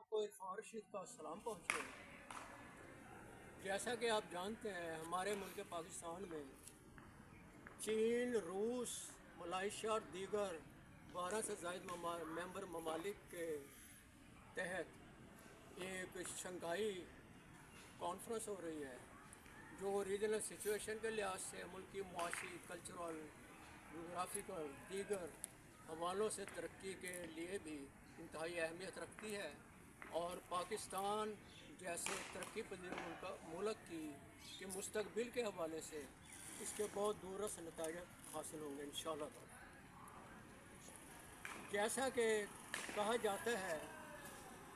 آپ کو عرفان رشید کا سلام پہنچے۔ جیسا کہ آپ جانتے ہیں ہمارے ملک پاکستان میں چین، روس، ملائیشیا اور دیگر 12 سے زائد ممبر ممالک کے تحت ایک شنگھائی کانفرنس ہو رہی ہے جو ریجنل سچویشن کے لحاظ سے ملکی معاشی، کلچرل، جغرافیکل دیگر حوالوں سے ترقی کے لیے بھی انتہائی اہمیت رکھتی ہے، اور پاکستان جیسے ترقی پذیر ملک کے مستقبل کے حوالے سے اس کے بہت دور رس نتائج حاصل ہوں گے انشاءاللہ تعالی۔ جیسا کہ کہا جاتا ہے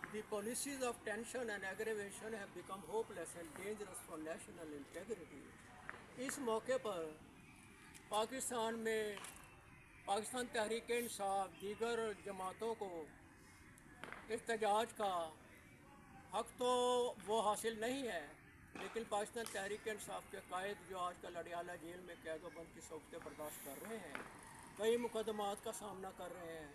The policies of tension and aggravation have become hopeless and dangerous for national integrity۔ اس موقع پر پاکستان تحریک انصاف دیگر جماعتوں کو احتجاج کا حق تو وہ حاصل نہیں ہے، لیکن پاکستان تحریک انصاف کے قائد جو آج کل اڈیالہ جیل میں قید و بند کی صورتیں برداشت کر رہے ہیں، کئی مقدمات کا سامنا کر رہے ہیں،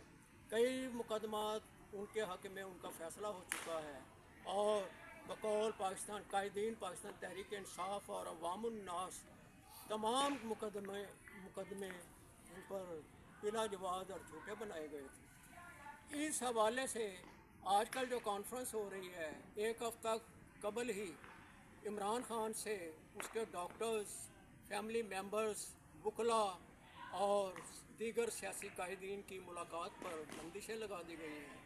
کئی مقدمات ان کے حق میں ان کا فیصلہ ہو چکا ہے، اور بقول پاکستان قائدین پاکستان تحریک انصاف اور عوام الناس تمام مقدمے ان پر بلا جواز اور جھوٹے بنائے گئے تھے۔ اس حوالے سے آج کل جو کانفرنس ہو رہی ہے، ایک ہفتہ قبل ہی عمران خان سے اس کے ڈاکٹرز، فیملی ممبرز، وکلاء اور دیگر سیاسی قائدین کی ملاقات پر بندشیں لگا دی گئی ہیں۔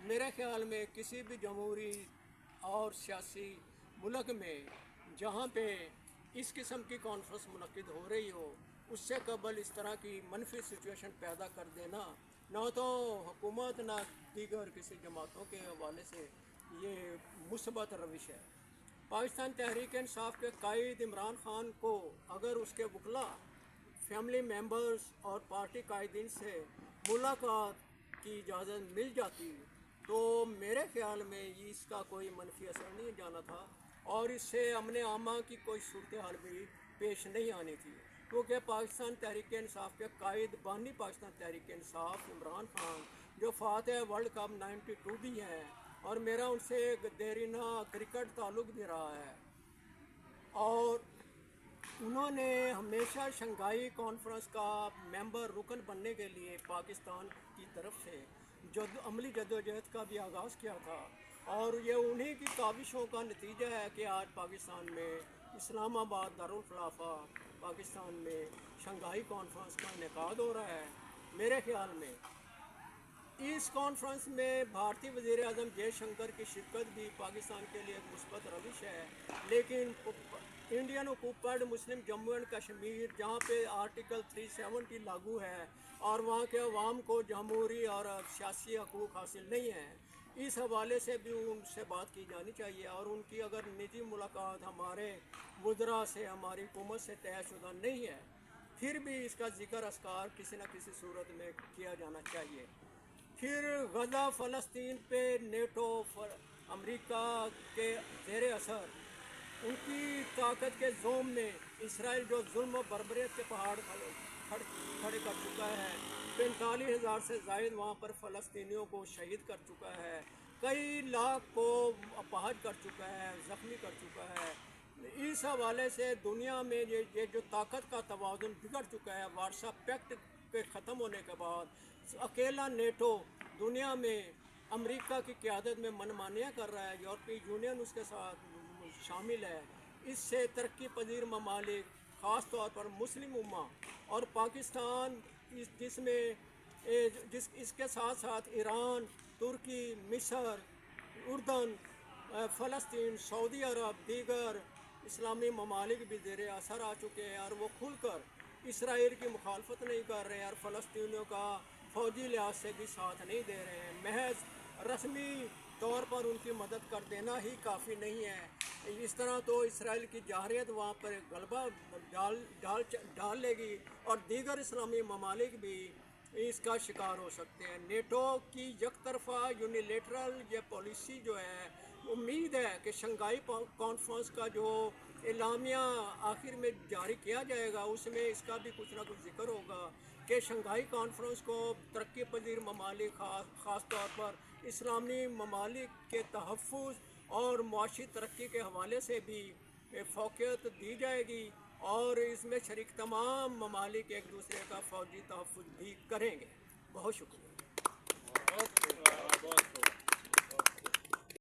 میرے خیال میں کسی بھی جمہوری اور سیاسی ملک میں جہاں پہ اس قسم کی کانفرنس منعقد ہو رہی ہو، اس سے قبل اس طرح کی منفی سچویشن پیدا کر دینا نہ تو حکومت نہ دیگر کسی جماعتوں کے حوالے سے یہ مثبت روش ہے۔ پاکستان تحریک انصاف کے قائد عمران خان کو اگر اس کے وکلاء، فیملی ممبرز اور پارٹی قائدین سے ملاقات کی اجازت مل جاتی تو میرے خیال میں اس کا کوئی منفی اثر نہیں جانا تھا، اور اس سے امن عامہ کی کوئی صورتحال بھی پیش نہیں آنی تھی، کیونکہ پاکستان تحریک انصاف کے قائد بانی پاکستان تحریک انصاف عمران خان جو فاتح ورلڈ کپ 92 بھی ہیں، اور میرا ان سے ایک دیرینہ کرکٹ تعلق بھی رہا ہے، اور انہوں نے ہمیشہ شنگھائی کانفرنس کا ممبر رکن بننے کے لیے پاکستان کی طرف سے عملی جدوجہد کا بھی آغاز کیا تھا، اور یہ انہی کی کاوشوں کا نتیجہ ہے کہ آج پاکستان میں اسلام آباد دارالخلافہ پاکستان میں شنگھائی کانفرنس کا انعقاد ہو رہا ہے۔ میرے خیال میں اس کانفرنس میں بھارتی وزیر اعظم جے شنکر کی شرکت بھی پاکستان کے لیے ایک مثبت روش ہے، لیکن Indian occupied Muslim Jammu and Kashmir جہاں پہ آرٹیکل 370 لاگو ہے اور وہاں کے عوام کو جمہوری اور سیاسی حقوق حاصل نہیں ہیں، اس حوالے سے بھی ان سے بات کی جانی چاہیے، اور ان کی اگر نجی ملاقات ہمارے وزراء سے، ہماری حکومت سے طے شدہ نہیں ہے، پھر بھی اس کا ذکر اذکار کسی نہ کسی صورت میں کیا جانا چاہیے۔ پھر غزہ فلسطین پہ نیٹو امریکہ کے زیر اثر ان کی طاقت کے زوم میں اسرائیل جو ظلم و بربریت کے پہاڑ کھڑے کر چکا ہے، 45,000 سے زائد وہاں پر فلسطینیوں کو شہید کر چکا ہے، کئی لاکھ کو اپاہج کر چکا ہے، زخمی کر چکا ہے، اس حوالے سے دنیا میں یہ جو طاقت کا توازن بگڑ چکا ہے، وارسا پیکٹ کے ختم ہونے کے بعد اکیلا نیٹو دنیا میں امریکہ کی قیادت میں منمانیاں کر رہا ہے، یورپی یونین اس کے ساتھ شامل ہے، اس سے ترقی پذیر ممالک خاص طور پر مسلم امہ اور پاکستان اس کے ساتھ ساتھ ایران، ترکی، مصر، اردن، فلسطین، سعودی عرب، دیگر اسلامی ممالک بھی زیر اثر آ چکے ہیں، اور وہ کھل کر اسرائیل کی مخالفت نہیں کر رہے ہیں اور فلسطینیوں کا فوجی لحاظ سے بھی ساتھ نہیں دے رہے ہیں۔ محض رسمی طور پر ان کی مدد کر دینا ہی کافی نہیں ہے، اس طرح تو اسرائیل کی جارحیت وہاں پر غلبہ ڈال لے گی اور دیگر اسلامی ممالک بھی اس کا شکار ہو سکتے ہیں۔ نیٹو کی یک طرفہ یونیلیٹرل یہ پالیسی جو ہے، امید ہے کہ شنگھائی کانفرنس کا جو اعلامیہ آخر میں جاری کیا جائے گا اس میں اس کا بھی کچھ نہ کچھ ذکر ہوگا کہ شنگھائی کانفرنس کو ترقی پذیر ممالک خاص طور پر اسلامی ممالک کے تحفظ اور معاشی ترقی کے حوالے سے بھی فوقیت دی جائے گی، اور اس میں شریک تمام ممالک ایک دوسرے کا فوجی تحفظ بھی کریں گے۔ بہت شکریہ۔